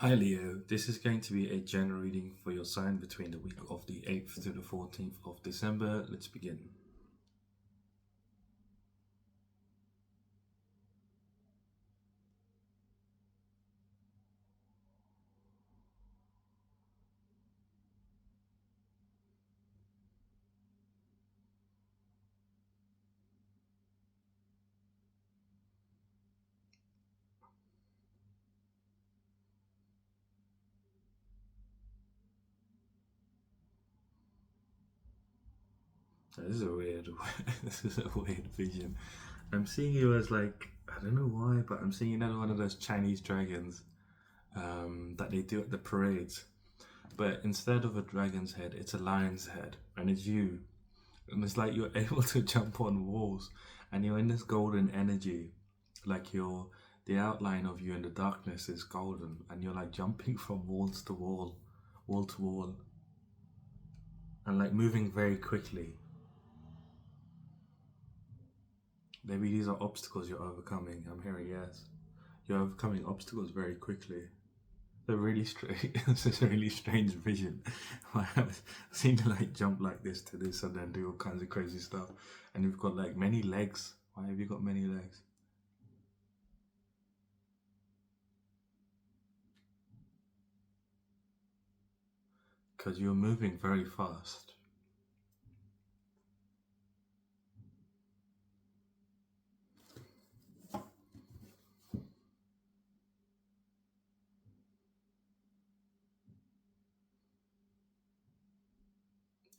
Hi Leo, this is going to be a general reading for your sign between the week of the 8th to the 14th of December. Let's begin. This is a weird, this is a weird vision. I'm seeing you as like, I don't know why, but I'm seeing another one of those Chinese dragons that they do at the parades. But instead of a dragon's head, it's a lion's head, and it's you. And it's like you're able to jump on walls, and you're in this golden energy, like the outline of you in the darkness is golden, and you're like jumping from walls to wall to wall, and like moving very quickly. Maybe these are obstacles you're overcoming. I'm hearing yes. You're overcoming obstacles very quickly. They're really strange. This is a really strange vision. I've seen to like jump like this to this and then do all kinds of crazy stuff. And you've got like many legs. Why have you got many legs? Because you're moving very fast.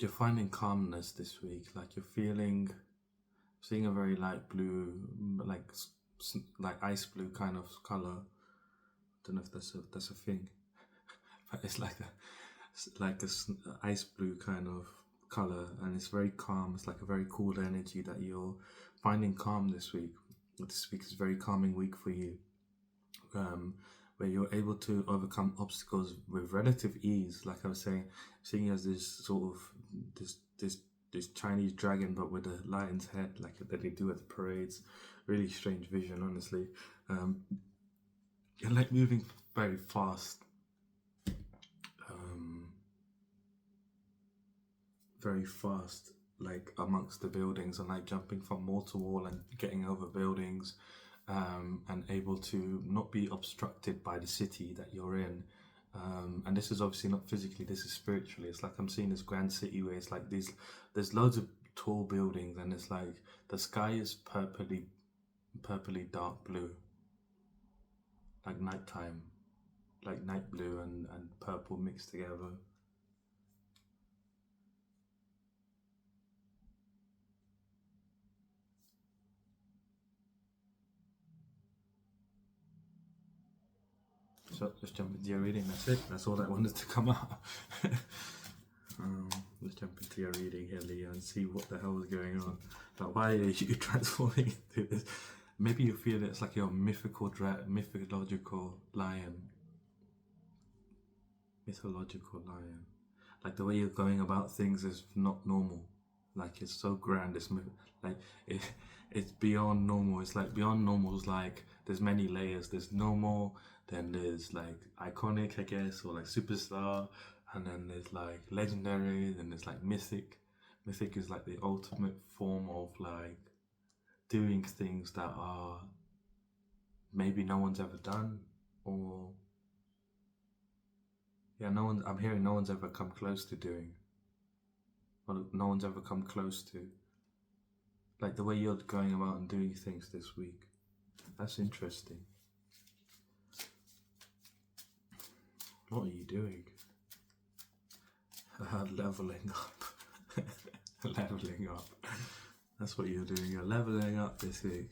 You're finding calmness this week. Like you're seeing a very light blue, like like ice blue kind of color. Don't know if that's a thing, but it's like ice blue kind of color, and it's very calm. It's like a very cool energy that you're finding calm this week. This week is a very calming week for you, um, where you're able to overcome obstacles with relative ease. Like I was saying, seeing as this sort of this this this Chinese dragon, but with a lion's head, like that they do at the parades. Really strange vision, honestly. Um, you're like moving very fast. Um, very fast, like amongst the buildings, and like jumping from wall to wall and getting over buildings, and able to not be obstructed by the city that you're in. And this is obviously not physically, this is spiritually. It's like I'm seeing this grand city where it's like there's loads of tall buildings, and it's like the sky is purpley dark blue, like nighttime, like night blue and purple mixed together. So just jump into your reading. That's it. That's all that wanted to come out. um, let's jump into your reading here, Leah, and see what the hell is going on. Like, why are you transforming into this? Maybe you feel it's like your mythological lion, mythological lion. Like the way you're going about things is not normal. Like it's so grand. Like it, it's beyond normal. It's like beyond normal is like there's many layers. There's normal, then there's like iconic, I guess, or like superstar, and then there's like legendary, then there's like mythic. Mythic is like the ultimate form of like doing things that are maybe no one's ever done, or yeah, no one. I'm hearing no one's ever come close to doing, or no one's ever come close to. Like the way you're going about and doing things this week. That's interesting. What are you doing? Leveling up. Leveling up. That's what you're doing. You're leveling up this week.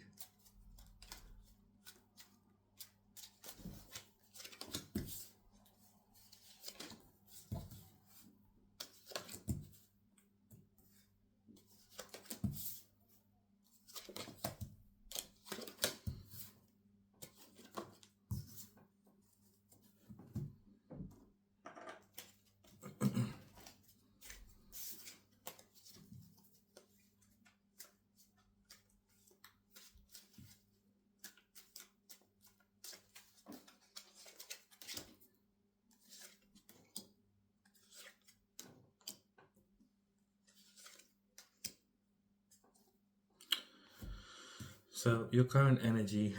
So your current energy,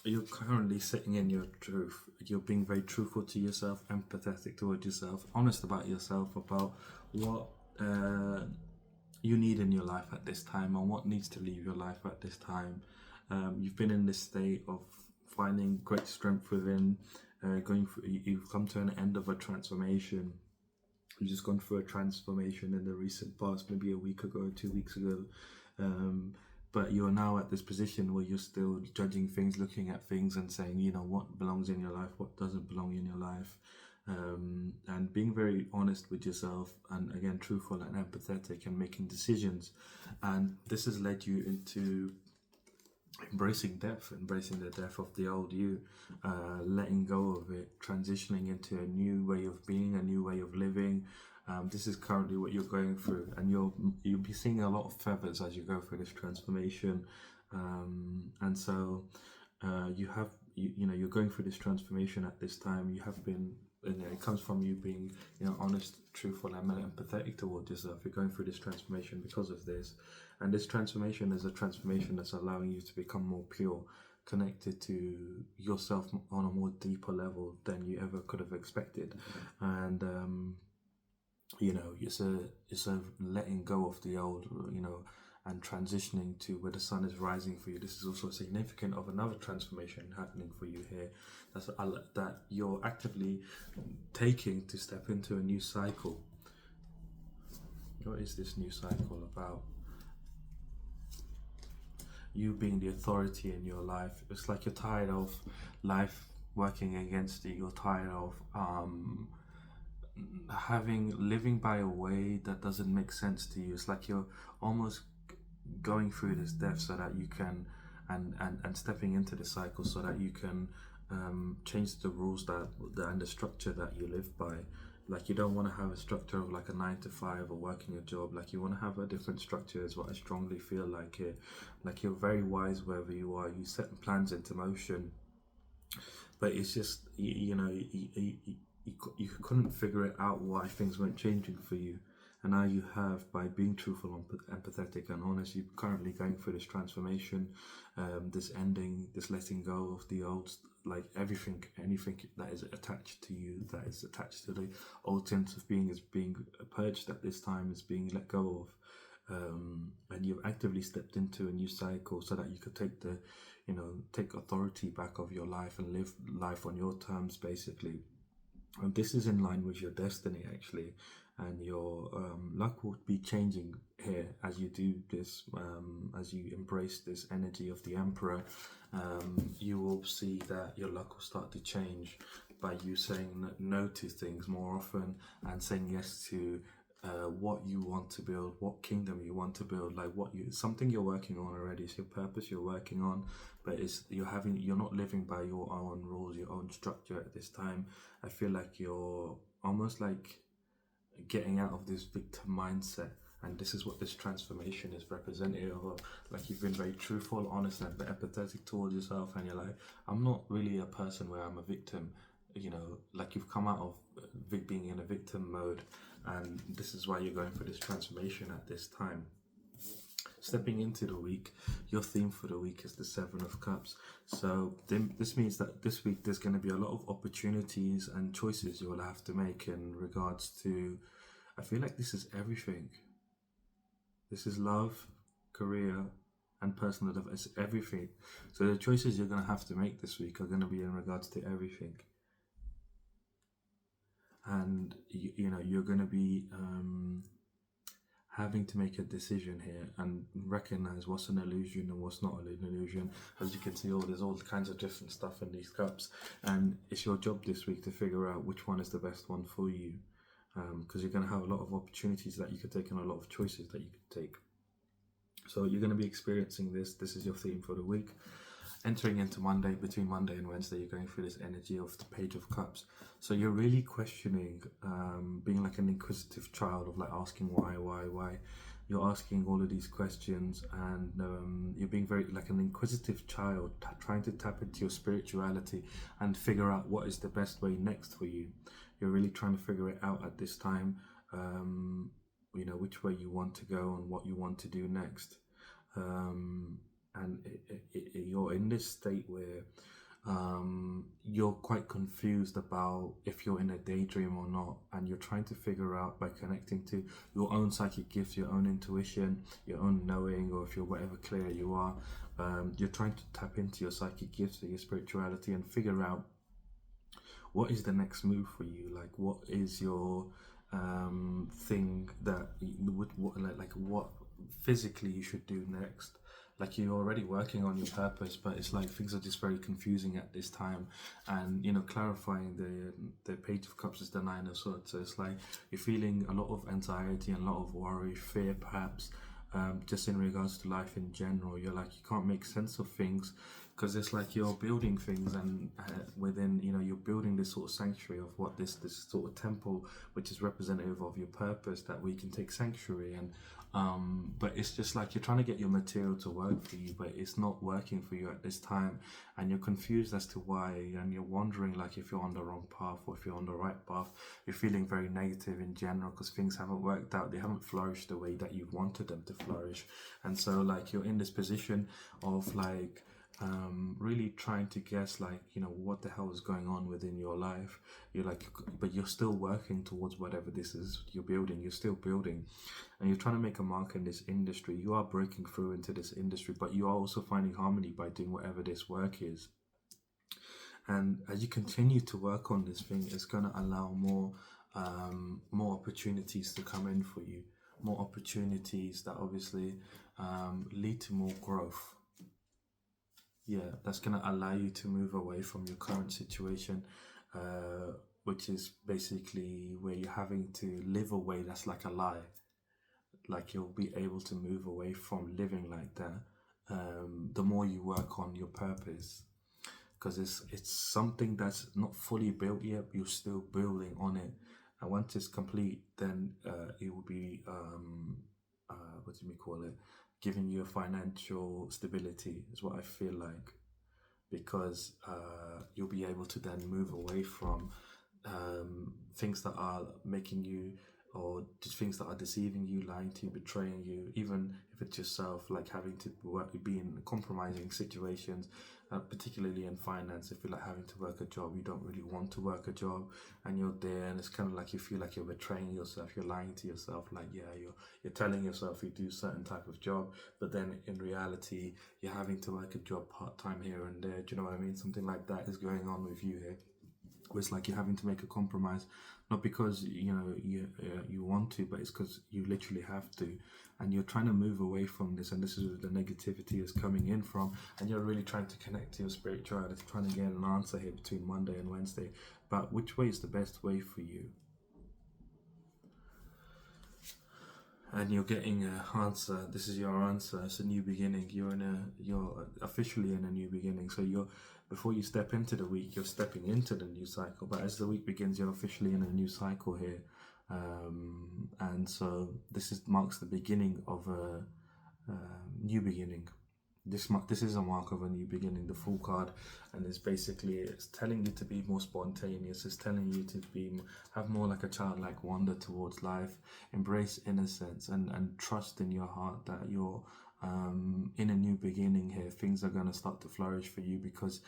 you're currently sitting in your truth. You're being very truthful to yourself, empathetic towards yourself, honest about yourself, about what you need in your life at this time and what needs to leave your life at this time. You've been in this state of finding great strength within, going through. You've come to an end of a transformation. You've just gone through a transformation in the recent past, maybe a week ago, 2 weeks ago. But you're now at this position where you're still judging things, looking at things and saying, you know, what belongs in your life, what doesn't belong in your life. And being very honest with yourself, and again truthful and empathetic, and making decisions. And this has led you into embracing the death of the old you, letting go of it, transitioning into a new way of being, a new way of living. This is currently what you're going through, and you'll be seeing a lot of feathers as you go through this transformation. And so you're going through this transformation at this time. You have been, and it comes from you being, honest, truthful, and empathetic towards yourself. You're going through this transformation because of this, and this transformation is a transformation that's allowing you to become more pure, connected to yourself on a more deeper level than you ever could have expected. And it's a letting go of the old, and transitioning to where the sun is rising for you. This is also significant of another transformation happening for you here. That you're actively taking to step into a new cycle. What is this new cycle about? You being the authority in your life. It's like you're tired of life working against you. You're tired of living by a way that doesn't make sense to you. It's like you're almost going through this death so that you can, and stepping into the cycle so that you can change the rules and the structure that you live by. Like, you don't want to have a structure of like a 9 to 5 or working a job. Like, you want to have a different structure, is what I strongly feel like here. Like, you're very wise wherever you are. You set plans into motion, but it's just you couldn't figure it out why things weren't changing for you. And now you have, by being truthful and empathetic and honest. You're currently going through this transformation, this ending, this letting go of the old, like anything that is attached to you, that is attached to the old sense of being, is being purged at this time, is being let go of. And you've actively stepped into a new cycle so that you could take authority back of your life and live life on your terms, basically. And this is in line with your destiny, actually, and your luck will be changing here as you do this, as you embrace this energy of the Emperor. You will see that your luck will start to change by you saying no to things more often and saying yes to what you want to build, what kingdom you want to build, like something you're working on already. It's your purpose you're working on, but you're not living by your own rules, your own structure at this time. I feel like you're almost like getting out of this victim mindset, and this is what this transformation is representative of. Like, you've been very truthful, honest, and empathetic towards yourself, and you're like, I'm not really a person where I'm a victim. Like, you've come out of being in a victim mode, and this is why you're going for this transformation at this time. Stepping into the week, your theme for the week is the Seven of Cups. So this means that this week there's going to be a lot of opportunities and choices you will have to make in regards to, I feel like this is everything. This is love, career, and personal development. It's everything. So the choices you're going to have to make this week are going to be in regards to everything. And you're going to be having to make a decision here and recognize what's an illusion and what's not an illusion. As you can see, there's all kinds of different stuff in these cups, and it's your job this week to figure out which one is the best one for you, because you're going to have a lot of opportunities that you could take and a lot of choices that you could take. So you're going to be experiencing this. This is your theme for the week. Entering into Monday, between Monday and Wednesday, you're going through this energy of the Page of Cups. So you're really questioning, being like an inquisitive child, of like asking why. You're asking all of these questions, and you're being very like an inquisitive child, trying to tap into your spirituality and figure out what is the best way next for you. You're really trying to figure it out at this time, which way you want to go and what you want to do next. and you're in this state where you're quite confused about if you're in a daydream or not, and you're trying to figure out by connecting to your own psychic gifts, your own intuition, your own knowing, or if you're whatever clear you are, you're trying to tap into your psychic gifts or your spirituality and figure out what is the next move for you. Like, what is your thing that you would like what physically you should do next. Like, you're already working on your purpose, but it's like things are just very confusing at this time. And clarifying the Page of Cups is the Nine of Swords, so it's like you're feeling a lot of anxiety and a lot of worry, fear, perhaps, just in regards to life in general. You're like, you can't make sense of things, because it's like you're building things, and within, you're building this sort of sanctuary of what this sort of temple, which is representative of your purpose, that we can take sanctuary. And but it's just like you're trying to get your material to work for you, but it's not working for you at this time, and you're confused as to why, and you're wondering like if you're on the wrong path or if you're on the right path. You're feeling very negative in general because things haven't worked out, they haven't flourished the way that you wanted them to flourish. And so like you're in this position of like really trying to guess, like, what the hell is going on within your life. You're like, but you're still working towards whatever this is you're building. You're still building, and you're trying to make a mark in this industry. You are breaking through into this industry, but you are also finding harmony by doing whatever this work is. And as you continue to work on this thing, it's going to allow more opportunities to come in for you, more opportunities that obviously lead to more growth. Yeah, that's going to allow you to move away from your current situation, which is basically where you're having to live a way that's like a lie. Like, you'll be able to move away from living like that the more you work on your purpose, because it's something that's not fully built yet. You're still building on it, and once it's complete, then it will be what do we call it, giving you a financial stability, is what I feel like, because you'll be able to then move away from things that are making you, or just things that are deceiving you, lying to you, betraying you, even if it's yourself, like having to be in compromising situations, particularly in finance. If you're like having to work a job, you don't really want to work a job, and you're there, and it's kind of like you feel like you're betraying yourself, you're lying to yourself, like, yeah, you're telling yourself you do certain type of job, but then in reality you're having to work a job part-time here and there. Do you know what I mean? Something like that is going on with you here, where it's like you're having to make a compromise, not because you want to, but it's because you literally have to, and you're trying to move away from this. And this is where the negativity is coming in from, and you're really trying to connect to your spirituality, trying to get an answer here between Monday and Wednesday, but which way is the best way for you. And you're getting an answer. This is your answer. It's a new beginning. You're officially in a new beginning. So before you step into the week, you're stepping into the new cycle. But as the week begins, you're officially in a new cycle here, and so this marks the beginning of a new beginning. This is a mark of a new beginning, the Fool card, and it's telling you to be more spontaneous. It's telling you to have more like a childlike wonder towards life, embrace innocence, and trust in your heart that you're in a new beginning here. Things are going to start to flourish for you, because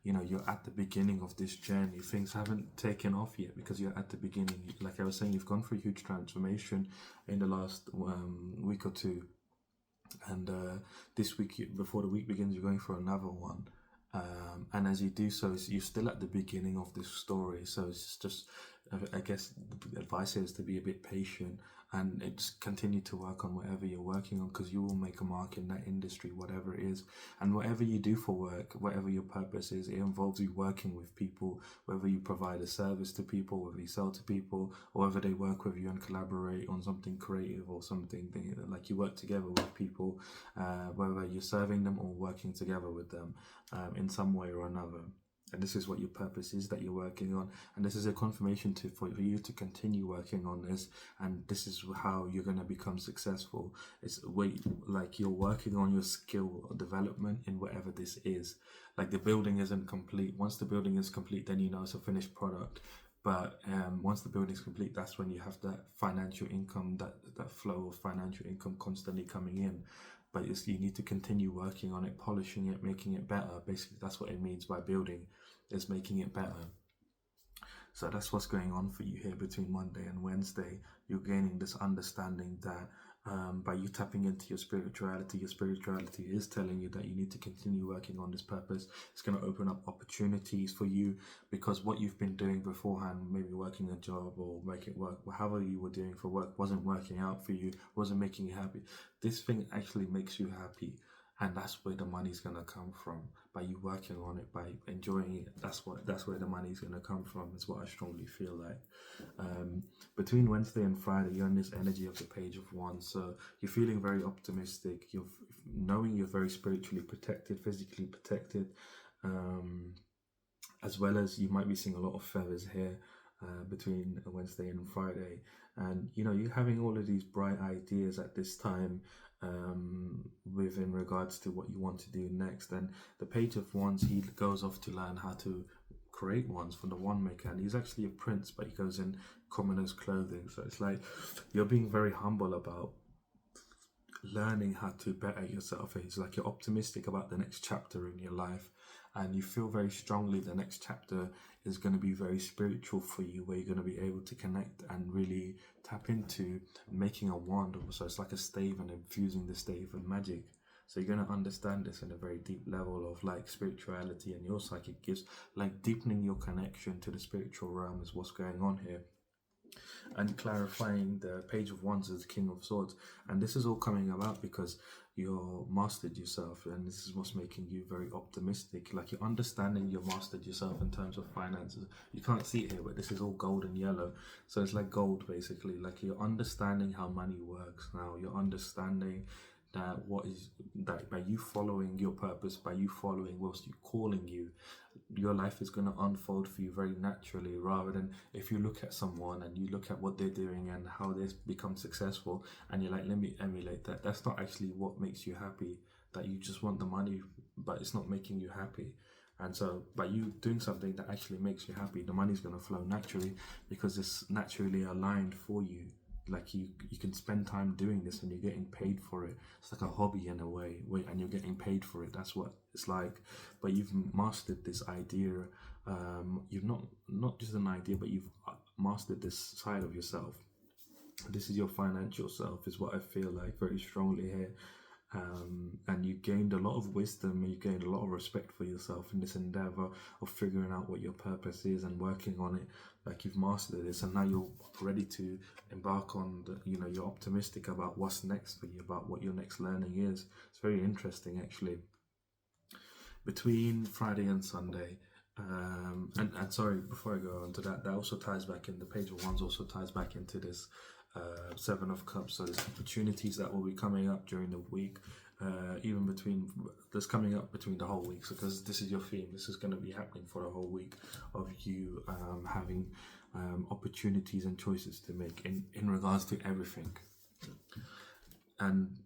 you're at the beginning of this journey. Things haven't taken off yet because you're at the beginning. Like I was saying, you've gone through a huge transformation in the last week or two, and this week, before the week begins, you're going for another one, and as you do so, you're still at the beginning of this story. So it's just, I guess the advice here is to be a bit patient, and just continue to work on whatever you're working on, because you will make a mark in that industry, whatever it is. And whatever you do for work, whatever your purpose is, it involves you working with people, whether you provide a service to people, whether you sell to people, or whether they work with you and collaborate on something creative or something, like you work together with people, whether you're serving them or working together with them in some way or another. And this is what your purpose is that you're working on, and this is a confirmation for you to continue working on this, and this is how you're going to become successful. It's like you're working on your skill development in whatever this is. Like, the building isn't complete. Once the building is complete, then it's a finished product. But once the building is complete, that's when you have that financial income, that flow of financial income constantly coming in. but you need to continue working on it, polishing it, making it better. Basically, that's what it means by building, is making it better. So that's what's going on for you here between Monday and Wednesday. You're gaining this understanding that by you tapping into your spirituality is telling you that you need to continue working on this purpose. It's going to open up opportunities for you, because what you've been doing beforehand, maybe working a job or making work, however you were doing for work, wasn't working out for you, wasn't making you happy. This thing actually makes you happy. And that's where the money's gonna come from, by you working on it, by enjoying it. That's where the money's gonna come from. Is what I strongly feel like. Between Wednesday and Friday, you're in this energy of the Page of Wands, so you're feeling very optimistic. You're knowing you're very spiritually protected, physically protected, as well as you might be seeing a lot of feathers here between Wednesday and Friday, and you're having all of these bright ideas at this time. In regards to what you want to do next, and the Page of Wands, he goes off to learn how to create wands from the wand maker, and he's actually a prince, but he goes in commoner's clothing. So it's like you're being very humble about learning how to better yourself. It's like you're optimistic about the next chapter in your life, and you feel very strongly the next chapter is going to be very spiritual for you, where you're going to be able to connect and really tap into making a wand. So it's like a stave and infusing the stave with magic. So you're going to understand this in a very deep level of like spirituality, and your psychic gifts, like deepening your connection to the spiritual realm is what's going on here. And clarifying the Page of Wands as the King of Swords. And this is all coming about because you're mastered yourself, and this is what's making you very optimistic. Like you're understanding you're mastered yourself in terms of finances. You can't see it here, but this is all gold and yellow. So it's like gold basically. Like you're understanding how money works now. You're understanding that by you following your purpose, by you following what's calling you, your life is going to unfold for you very naturally, rather than if you look at someone and you look at what they're doing and how they've become successful and you're like, let me emulate that. That's not actually what makes you happy. That you just want the money, but it's not making you happy. And so by you doing something that actually makes you happy, the money's going to flow naturally, because it's naturally aligned for you. Like you can spend time doing this and you're getting paid for it. It's like a hobby in a way, and you're getting paid for it. That's what it's like. But you've mastered this idea. You've not just an idea, but you've mastered this side of yourself. This is your financial self, is what I feel like very strongly here. And you gained a lot of wisdom, and you gained a lot of respect for yourself in this endeavor of figuring out what your purpose is and working on it. Like you've mastered this, and now you're ready to embark on you're optimistic about what's next for you, about what your next learning is. It's very interesting actually. Between Friday and Sunday, and sorry, before I go on to that also ties back in, the Page of Wands also ties back into this Seven of Cups. So there's opportunities that will be coming up during the week, even there's coming up between the whole week. So because this is your theme, this is going to be happening for the whole week of you having opportunities and choices to make in regards to everything. And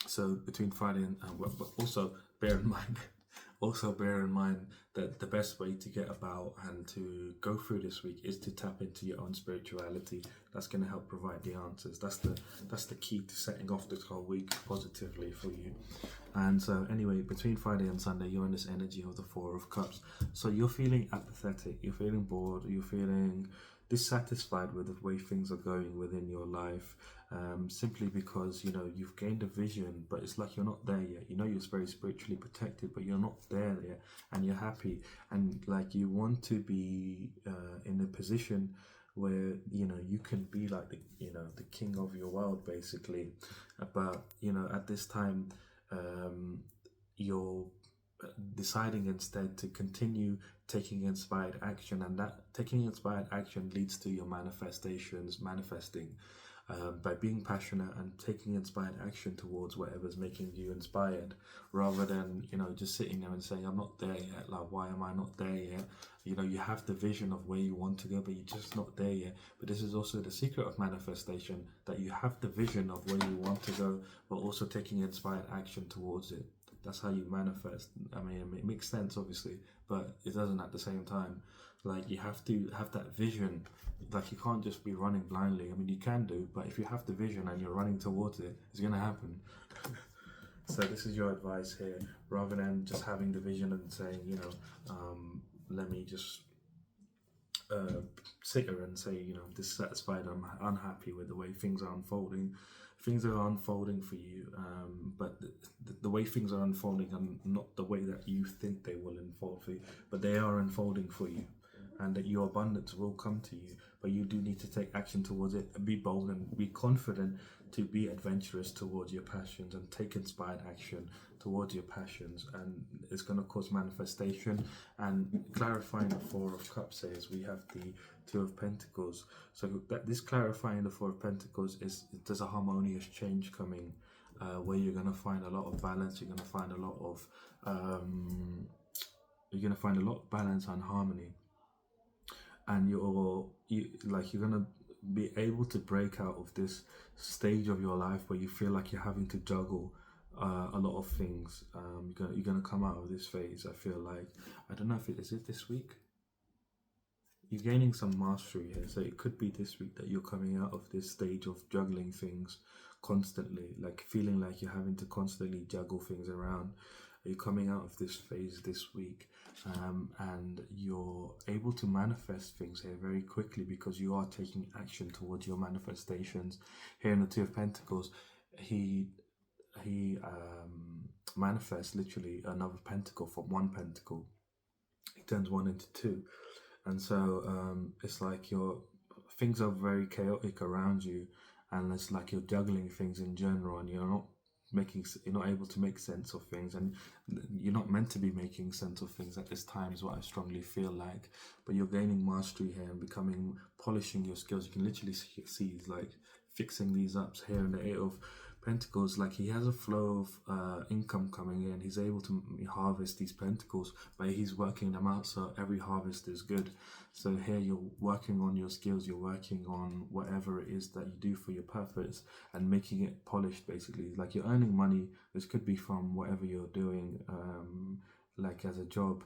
so between Friday and but also bear in mind that the best way to get about and to go through this week is to tap into your own spirituality. That's going to help provide the answers. That's the key to setting off this whole week positively for you. And so anyway, between Friday and Sunday, you're in this energy of the Four of Cups. So you're feeling apathetic, you're feeling bored, you're feeling dissatisfied with the way things are going within your life, simply because you've gained a vision, but it's like you're not there yet. You're very spiritually protected, but you're not there yet, and you're happy, and like you want to be in a position where you can be like the king of your world basically. But at this time you're deciding instead to continue taking inspired action, and that taking inspired action leads to your manifesting by being passionate and taking inspired action towards whatever's making you inspired, rather than just sitting there and saying, I'm not there yet, like why am I not there yet? You have the vision of where you want to go, but you're just not there yet. But this is also the secret of manifestation, that you have the vision of where you want to go, but also taking inspired action towards it. That's how you manifest. I mean, it makes sense obviously, but it doesn't at the same time. Like you have to have that vision. Like you can't just be running blindly. I mean, you can do, but if you have the vision and you're running towards it, it's gonna happen. So this is your advice here, rather than just having the vision and saying, let me just uh, sit here and say, I'm dissatisfied, I'm unhappy with the way things are unfolding. Things are unfolding for you, but the way things are unfolding are not the way that you think they will unfold for you, but they are unfolding for you, and that your abundance will come to you. But you do need to take action towards it, be bold and be confident, to be adventurous towards your passions and take inspired action towards your passions, and it's going to cause manifestation. And clarifying the Four of Cups says we have the Two of Pentacles. So that this clarifying the Four of Pentacles is there's a harmonious change coming, where you're going to find a lot of balance. You're going to find a lot of balance and harmony, and you're gonna be able to break out of this stage of your life where you feel like you're having to juggle a lot of things. You're gonna come out of this phase. I feel like, I don't know if is it this week. You're gaining some mastery here, so it could be this week that you're coming out of this stage of juggling things constantly, like feeling like you're having to constantly juggle things around. You're coming out of this phase this week, and you're able to manifest things here very quickly because you are taking action towards your manifestations. Here in the Two of Pentacles, he manifests literally another pentacle from one pentacle. He turns one into two, and so it's like things are very chaotic around you, and it's like you're juggling things in general, and you're not able to make sense of things, and you're not meant to be making sense of things at this time, is what I strongly feel like. But you're gaining mastery here and polishing your skills. You can literally see like fixing these ups here in the Eight of Pentacles. Like he has a flow of income coming in. He's able to harvest these pentacles, but he's working them out, so every harvest is good. So here you're working on your skills, you're working on whatever it is that you do for your purpose and making it polished, basically. Like you're earning money. This could be from whatever you're doing, like as a job,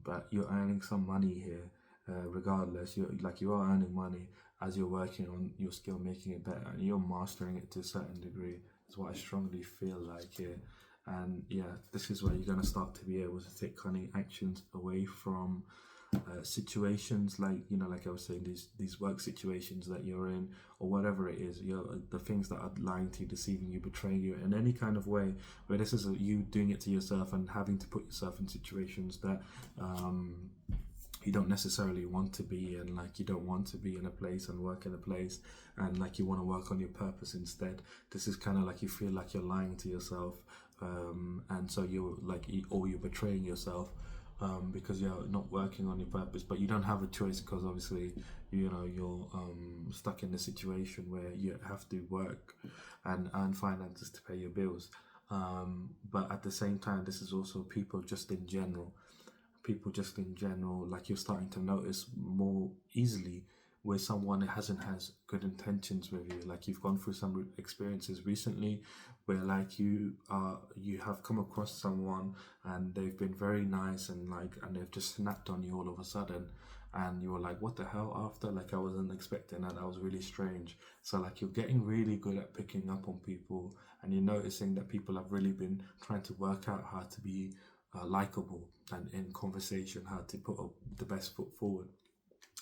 but you're earning some money here. Regardless, you are earning money as you're working on your skill, making it better, and you're mastering it to a certain degree. Is what I strongly feel like here. And yeah, this is where you're going to start to be able to take cunning actions away from situations like, like I was saying, these work situations that you're in, or whatever it is, the things that are lying to you, deceiving you, betraying you in any kind of way, where this is you doing it to yourself and having to put yourself in situations that you don't necessarily want to be in. Like you don't want to be in a place and work in a place, and like you want to work on your purpose instead. This is kind of like you feel like you're lying to yourself, and so you're betraying yourself, because you're not working on your purpose. But you don't have a choice, because obviously you're stuck in a situation where you have to work and earn finances to pay your bills. But at the same time, this is also people just in general, like you're starting to notice more easily where someone has good intentions with you. Like you've gone through some experiences recently where like you have come across someone and they've been very nice, and they've just snapped on you all of a sudden, and you were like, what the hell? After, like, I wasn't expecting that. That was really strange. So like you're getting really good at picking up on people, and you're noticing that people have really been trying to work out how to be likable, and in conversation how to put the best foot forward.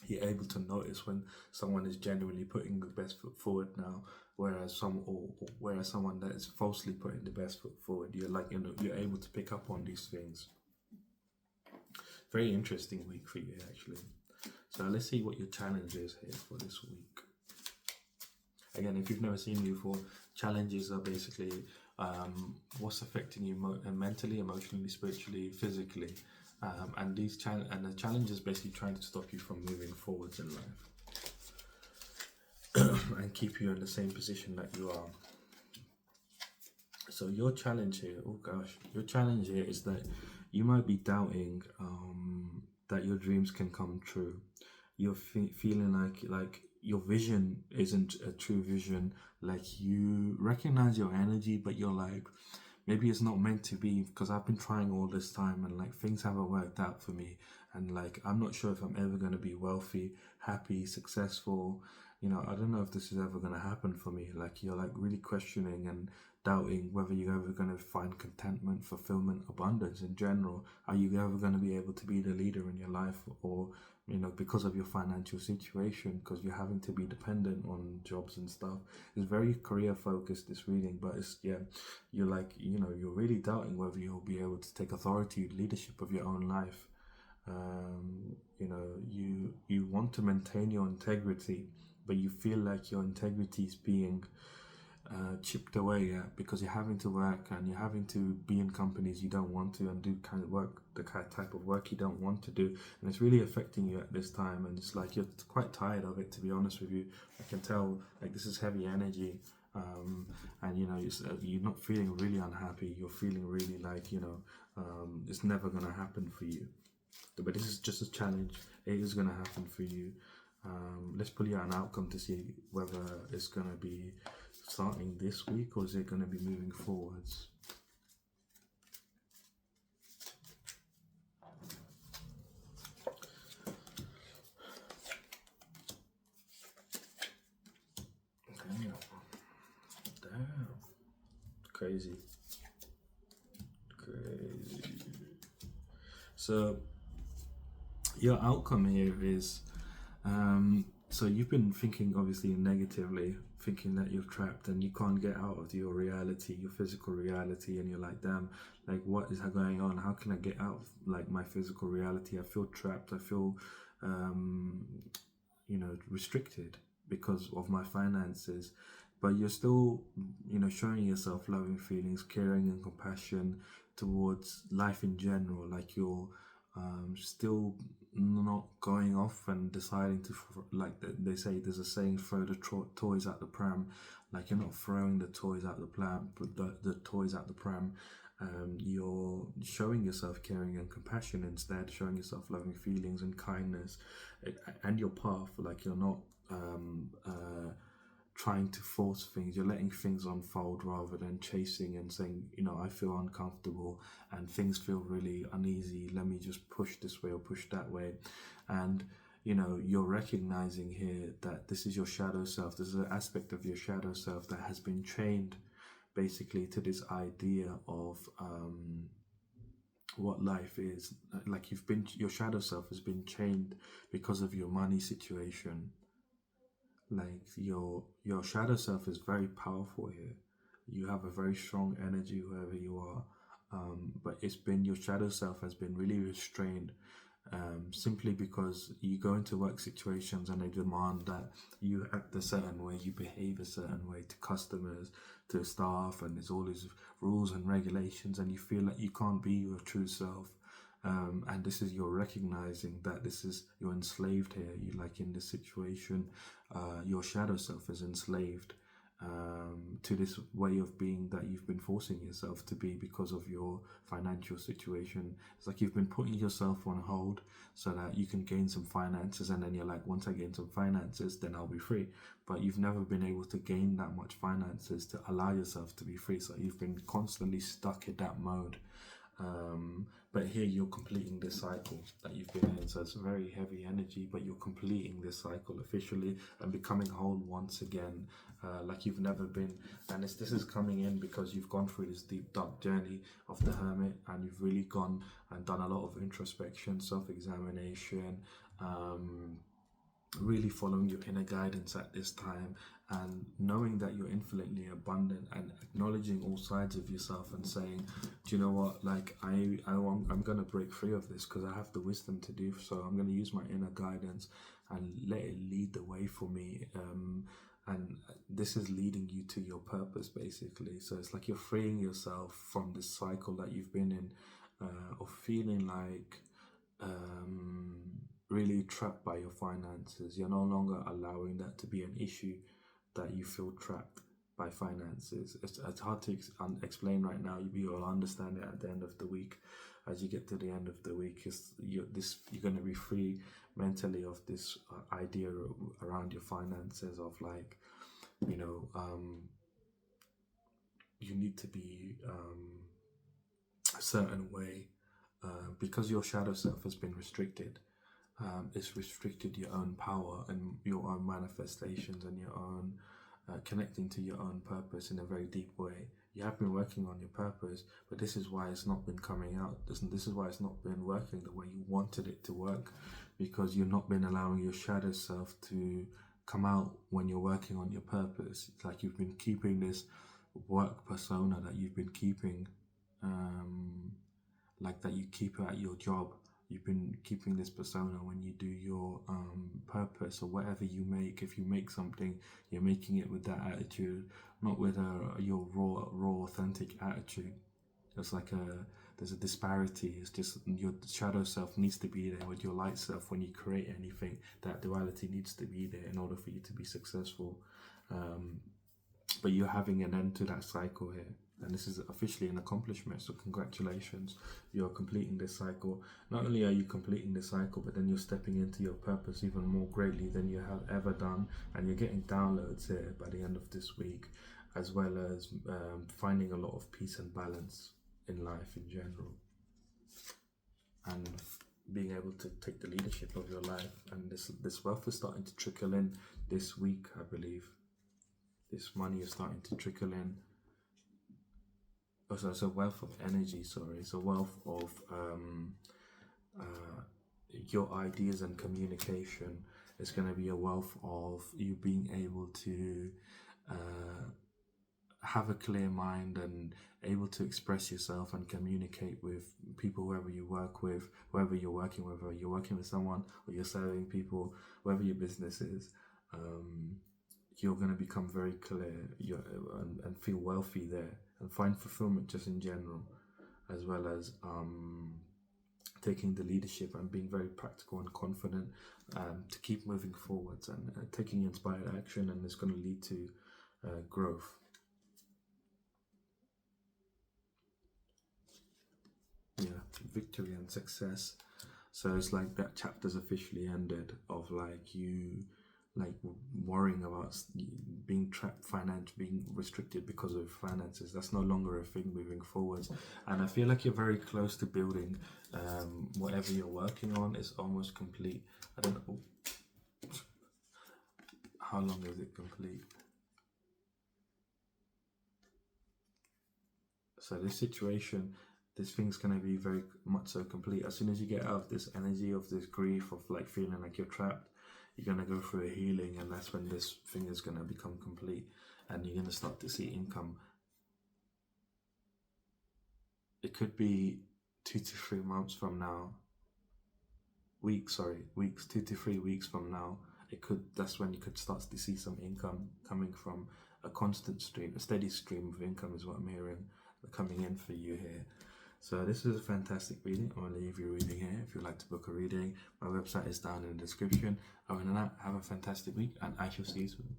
You're able to notice when someone is genuinely putting the best foot forward now, whereas someone that is falsely putting the best foot forward. You're able to pick up on these things. Very interesting week for you, actually. So let's see what your challenge is here for this week. Again, if you've never seen me before, challenges are basically what's affecting you mentally, emotionally, spiritually, physically, and the challenge is basically trying to stop you from moving forwards in life and keep you in the same position that you are. So your challenge here, is that you might be doubting that your dreams can come true. You're feeling like your vision isn't a true vision. Like you recognize your energy, but you're like, maybe it's not meant to be, because I've been trying all this time and like things haven't worked out for me, and like I'm not sure if I'm ever going to be wealthy, happy, successful. I don't know if this is ever going to happen for me. Like you're like really questioning and doubting whether you're ever going to find contentment, fulfillment, abundance in general. Are you ever going to be able to be the leader in your life, or because of your financial situation, because you're having to be dependent on jobs and stuff. It's very career focused, this reading, but it's, yeah, you're like, you're really doubting whether you'll be able to take authority, leadership of your own life. You want to maintain your integrity, but you feel like your integrity is being chipped away at, because you're having to work and you're having to be in companies you don't want to and do kind of work, the kind of type of work you don't want to do, and it's really affecting you at this time. And it's like you're quite tired of it, to be honest with you. I can tell, like, this is heavy energy. And you're not feeling really unhappy. You're feeling really like it's never gonna happen for you. But this is just a challenge. It is gonna happen for you. Let's pull you out an outcome to see whether it's gonna be starting this week or is it gonna be moving forwards. Damn. Crazy. So your outcome here is, so you've been thinking obviously negatively, thinking that you're trapped and you can't get out of your reality, your physical reality, and you're like, damn, like what is going on? How can I get out of like my physical reality? I feel trapped. I feel, restricted because of my finances. But you're still, showing yourself loving feelings, caring and compassion towards life in general. Like you're still not going off and deciding to, like they say, there's a saying, throw the toys at the pram. Like you're not throwing the toys at the pram, but the toys at the pram. You're showing yourself caring and compassion instead, showing yourself loving feelings and kindness, and your path. Like you're not trying to force things. You're letting things unfold rather than chasing and saying, I feel uncomfortable and things feel really uneasy. Let me just push this way or push that way. And, you're recognizing here that this is your shadow self. This is an aspect of your shadow self that has been trained basically to this idea of what life is. Like your shadow self has been chained because of your money situation. Like your shadow self is very powerful here. You have a very strong energy wherever you are, but it's been, your shadow self has been really restrained, simply because you go into work situations and they demand that you act a certain way, you behave a certain way to customers, to staff, and there's all these rules and regulations, and you feel like you can't be your true self. And this is, you're recognizing that this is, you're enslaved here. You, like in this situation, your shadow self is enslaved to this way of being that you've been forcing yourself to be because of your financial situation. It's like you've been putting yourself on hold so that you can gain some finances, and then you're like, once I gain some finances, then I'll be free. But you've never been able to gain that much finances to allow yourself to be free. So you've been constantly stuck in that mode. But here you're completing this cycle that you've been in, so it's very heavy energy, but you're completing this cycle officially and becoming whole once again, like you've never been. And this is coming in because you've gone through this deep dark journey of the hermit, and you've really gone and done a lot of introspection, self-examination, really following your inner guidance at this time, and knowing that you're infinitely abundant, and acknowledging all sides of yourself and saying, do you know what, like I'm going to break free of this because I have the wisdom to do so. I'm going to use my inner guidance and let it lead the way for me, and this is leading you to your purpose basically. So it's like you're freeing yourself from this cycle that you've been in, of feeling like really trapped by your finances. You're no longer allowing that to be an issue, that you feel trapped by finances. It's hard to explain right now. You'll understand it at the end of the week. As you get to the end of the week, you're going to be free mentally of this idea around your finances, of like, you need to be a certain way, because your shadow self has been restricted. It's restricted your own power and your own manifestations and your own connecting to your own purpose in a very deep way. You have been working on your purpose, but this is why it's not been coming out. This is why it's not been working the way you wanted it to work, because you've not been allowing your shadow self to come out when you're working on your purpose. It's like you've been keeping this work persona that you've been keeping, like that you keep at your job. You've been keeping this persona when you do your purpose or whatever you make. If you make something, you're making it with that attitude, not with your raw, authentic attitude. It's like there's a disparity. It's just your shadow self needs to be there with your light self when you create anything. That duality needs to be there in order for you to be successful. But you're having an end to that cycle here. And this is officially an accomplishment, so congratulations, you're completing this cycle. Not only are you completing this cycle, but then you're stepping into your purpose even more greatly than you have ever done, and you're getting downloads here by the end of this week, as well as finding a lot of peace and balance in life in general, and being able to take the leadership of your life. And this wealth is starting to trickle in this week, I believe. This money is starting to trickle in. Also, it's a wealth of energy, sorry. It's a wealth of your ideas and communication. It's going to be a wealth of you being able to have a clear mind and able to express yourself and communicate with people, whoever you work with, whoever you're working with, whether you're working with someone or you're serving people, wherever your business is. You're going to become very clear and feel wealthy there and find fulfillment just in general, as well as taking the leadership and being very practical and confident to keep moving forwards and taking inspired action, and it's going to lead to growth. Yeah, victory and success. So it's like that chapter's officially ended of like you like worrying about being trapped being restricted because of finances. That's no longer a thing moving forwards, and I feel like you're very close to building whatever you're working on is almost complete. I don't know how long is it complete. So this situation, this thing's gonna be very much so complete. As soon as you get out of this energy of this grief of like feeling like you're trapped, you're going to go through a healing, and that's when this thing is going to become complete, and you're going to start to see income. It could be 2 to 3 months from now, weeks, 2 to 3 weeks from now. That's when you could start to see some income coming from a constant stream, a steady stream of income is what I'm hearing coming in for you here. So this is a fantastic reading. I'm going to leave you reading here. If you'd like to book a reading, my website is down in the description. Other than that, have a fantastic week, and I shall see you soon.